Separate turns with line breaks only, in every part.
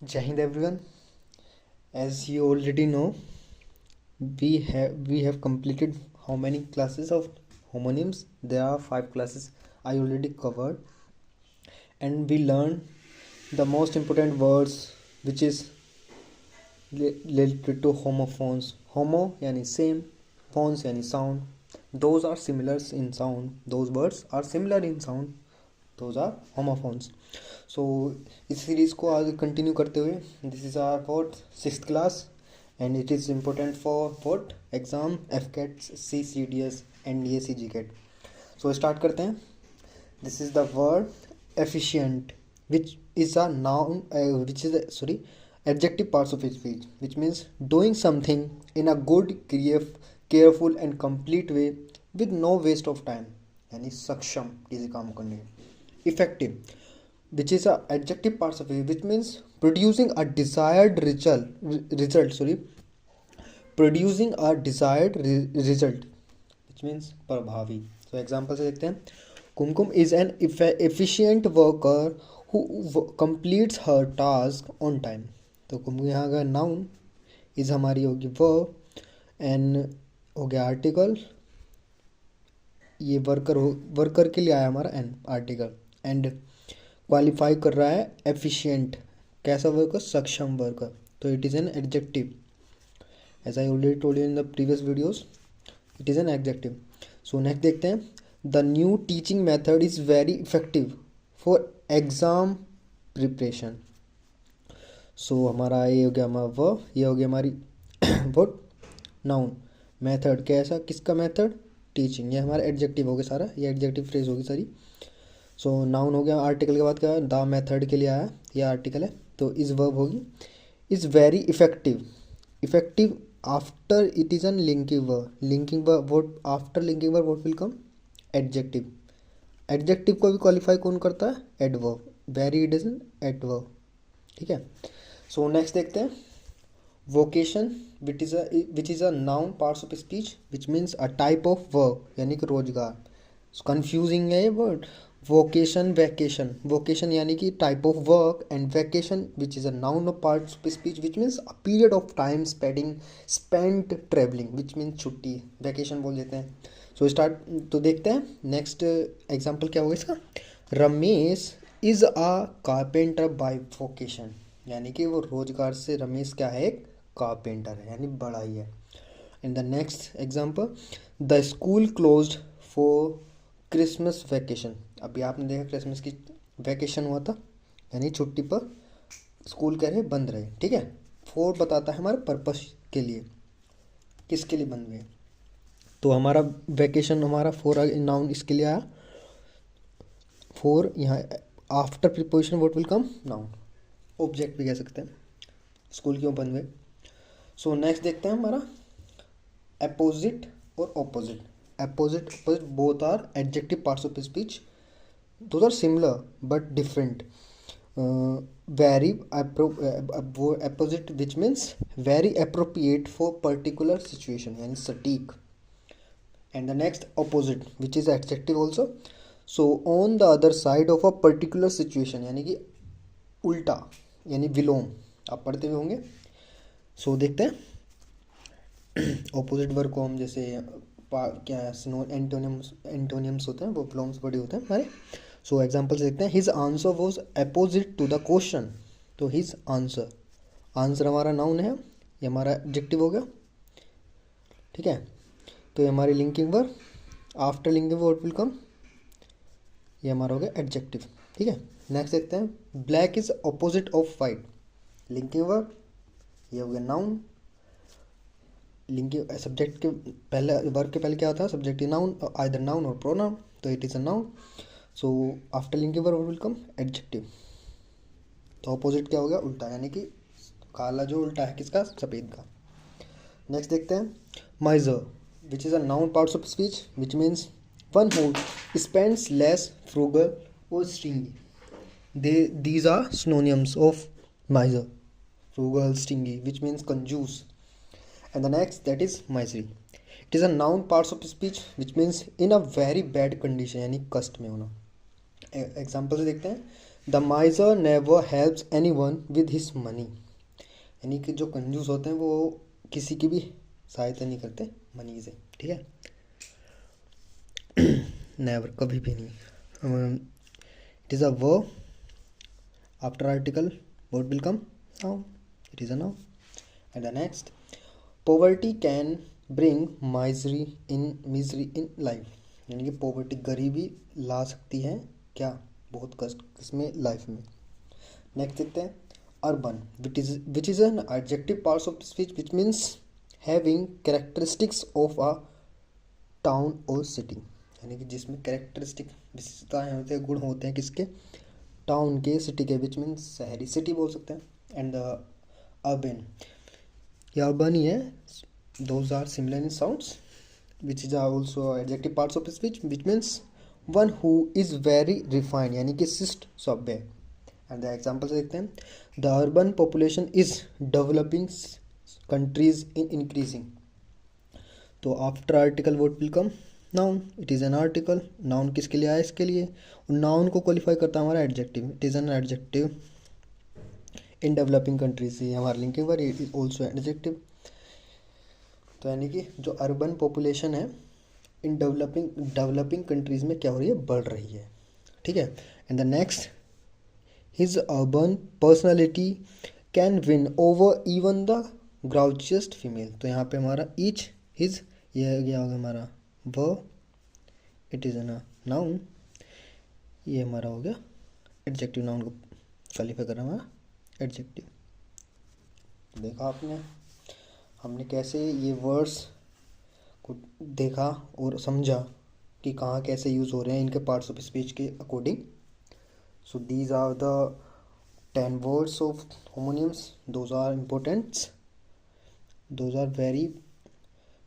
Jai Hind everyone. As you already know, we have completed how many classes of homonyms? There are 5 classes I already covered, and we learned the most important words which is related to homophones. Homo yani same, phones yani sound. Those are similar in sound. Those words are similar in sound. Those are homophones. So इस series को आगे continue करते हुए this is our for 6th class and it is important for what exam AFCAT CCDS NDA GCAT. So start करते हैं. This is the word efficient which is a noun which is adjective parts of speech, which means doing something in a good, careful and complete way with no waste of time. यानी सक्षम किसी काम करने के. Effective, which is a adjective parts of it, which means producing a desired result, which means प्रभावी. So example से देखते हैं. Kumkum is an efficient worker who completes her task on time. तो कुमकुम यहाँ का नाउन, इज हमारी होगी verb, N हो गया आर्टिकल. ये वर्कर के लिए आया हमारा एन आर्टिकल, एंड क्वालिफाई कर रहा है एफिशिएंट, कैसा वर्कर, सक्षम वर्कर. तो it is an adjective. As I already told you in the previous videos, it is an adjective. So next देखते हैं. The new teaching method is very effective for exam preparation. So हमारा ये हो गया हमारा verb, ये हो गया हमारी वॉट नाउन. मेथड कैसा, किसका मेथड, टीचिंग. ये हमारा एडजेक्टिव हो गया सारा, ये एडजेक्टिव फ्रेज होगी सारी. सो नाउन हो गया. आर्टिकल के बाद क्या है, द मेथड के लिए आया, ये आर्टिकल है. तो इस वर्ब होगी is very effective. Effective after it is an linking verb. Linking verb what, after linking verb what will come, adjective. Adjective को भी क्वालिफाई कौन करता है, adverb. Very it is an adverb. ठीक है. सो नेक्स्ट देखते हैं. Vocation which is a noun parts of speech which means a type of work, यानी कि रोजगार. कंफ्यूजिंग है ये वर्ड. Vocation, vacation. वोकेशन यानी कि type of work, and vacation which is a noun of parts of speech which means a period of time spent travelling, which means छुट्टी, vacation बोल देते हैं. So start. तो देखते हैं नेक्स्ट एग्जाम्पल क्या होगा इसका. Ramesh is a carpenter by vocation, यानी कि वो रोजगार से रमेश क्या है, एक कारपेंटर है, यानी बड़ा ही है. In the next example, the school closed for Christmas vacation. अभी आपने देखा क्रिसमस की वैकेशन हुआ था, यानी छुट्टी पर स्कूल कह रहे बंद रहे. ठीक है. फोर बताता है हमारे पर्पस के लिए, किसके लिए बंद हुए. तो हमारा वैकेशन, हमारा फोर नाउन इसके लिए आया. फोर यहाँ after preposition what will come, noun. Object भी कह सकते हैं. स्कूल क्यों बंद हुए. सो नेक्स्ट देखते हैं हमारा अपोजिट और opposite. Apposite both are adjective parts of speech. Those are similar but different. Very वो apposite which means very appropriate for particular situation, यानी सटीक. And the next opposite which is adjective also. So on the other side of a particular situation, यानी कि उल्टा, यानी विलोम. आप पढ़ते हुए होंगे. सो देखते हैं ऑपोजिट वर्ड को हम जैसे क्या एंटोनियम्स होते हैं, वो विलोम्स वर्ड होते हैं हमारे. सो एग्जाम्पल देखते हैं. His answer was opposite to the question. तो हिज आंसर, आंसर हमारा नाउन है, ये हमारा एडजेक्टिव हो गया. ठीक है. तो ये हमारी linking word. After linking word will come, ये हमारा हो गया एडजेक्टिव. ठीक है. नेक्स्ट देखते हैं. Black is opposite of white. Linking verb, ये हो गया नाउन. लिंकिंग सब्जेक्ट के पहले, वर्ब के पहले क्या होता है, सब्जेक्ट नाउन, आइदर नाउन और प्रोनाउन. तो it is a noun. So after linking verb will come adjective. तो ऑपोजिट क्या हो गया, उल्टा, यानी कि काला जो उल्टा है किसका, सफ़ेद का. नेक्स्ट देखते हैं. माइजर विच is a noun parts of speech which means one who spends less, frugal और stingy. These are synonyms of miser. Frugal, stingy, which means कंजूस. And the next, that is misery. It is a noun parts of speech which means in a very bad condition, यानी कष्ट में होना. Example से देखते हैं. The माइजर never helps anyone with his money, यानी कि जो कंजूस होते हैं वो किसी की भी सहायता नहीं करते मनी से, ठीक है। नेवर, कभी भी नहीं। It is a verb after article, what will come now, it is a noun. And the next, poverty can bring misery in life, यानी कि poverty गरीबी ला सकती है क्या, बहुत कष्ट इसमें लाइफ में। नेक्स्ट देखते हैं urban, which is an adjective parts of speech which means having characteristics of a town or city, यानी कि जिसमें कैरेक्टरिस्टिक विशेषताएं होते हैं, गुण होते हैं किसके, टाउन के, सिटी के, विच मीन्स शहरी, सिटी बोल सकते हैं। एंड अर्बन, ये अर्बन ही है, those are similar in sounds, which is also adjective parts of speech which means one who is very refined, यानी कि शिष्ट सभ्य। एंड द एग्जाम्पल से देखते हैं, the urban population is developing countries in increasing. तो after article what will come, noun, it is an article, noun किसके लिए आया, इसके लिए, और नाउन को क्वालिफाई करता है हमारा adjective, it is an adjective in developing countries, ये हमारा linking word, it is also adjective. तो यानी कि जो अर्बन पॉपुलेशन है इन डेवलपिंग कंट्रीज में क्या हो रही है, बढ़ रही है, ठीक है। And the next, his urbane personality can win over even the grouchiest female. तो यहाँ पे हमारा ईच, हिज, ये क्या होगा हमारा verb, it is N noun, ये हमारा हो गया एडजेक्टिव, नाउन को क्वालिफाई कर रहा है हमारा एडजेक्टिव। देखा आपने, हमने कैसे ये वर्ड्स को देखा और समझा कि कहाँ कैसे यूज़ हो रहे हैं इनके पार्ट्स ऑफ स्पीच के according. So these are the 10 words of homonyms, those are important, those are very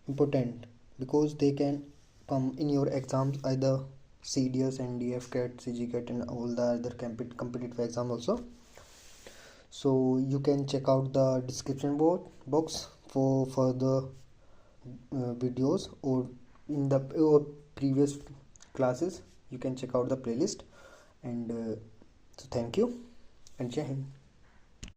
important because they can come in your exams, either CDS, NDF, CAT, CGCAT and all the other competitive exam also. So you can check out the description box for further videos, or in the previous classes you can check out the playlist. And so thank you and Jai Hind.